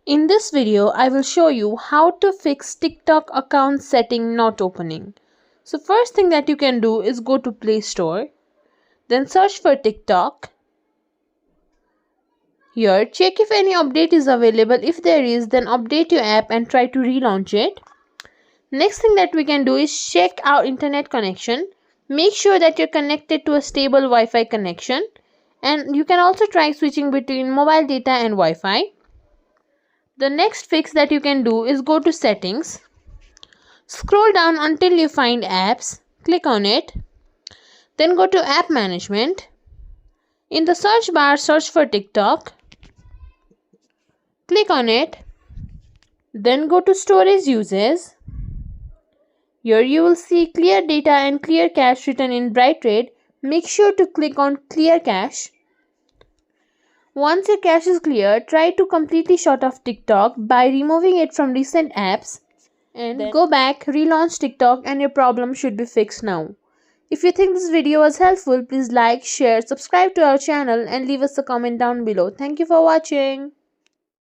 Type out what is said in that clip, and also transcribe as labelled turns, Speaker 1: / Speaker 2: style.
Speaker 1: In this video, I will show you how to fix TikTok account setting not opening. So first thing that you can do is go to Play Store, then search for TikTok. Here, check if any update is available. If there is, then update your app and try to relaunch it. Next thing that we can do is check our internet connection. Make sure that you're connected to a stable Wi-Fi connection. And you can also try switching between mobile data and Wi-Fi. The next fix that you can do is go to settings. Scroll down until you find apps. Click on it. Then go to app management. In the search bar, search for TikTok. Click on it. Then go to storage uses. Here you will see clear data and clear cache written in bright red. Make sure to click on clear cache. Once your cache is clear, try to completely shut off TikTok by removing it from recent apps. And then go back, relaunch TikTok, and your problem should be fixed now. If you think this video was helpful, please like, share, subscribe to our channel and leave us a comment down below. Thank you for watching.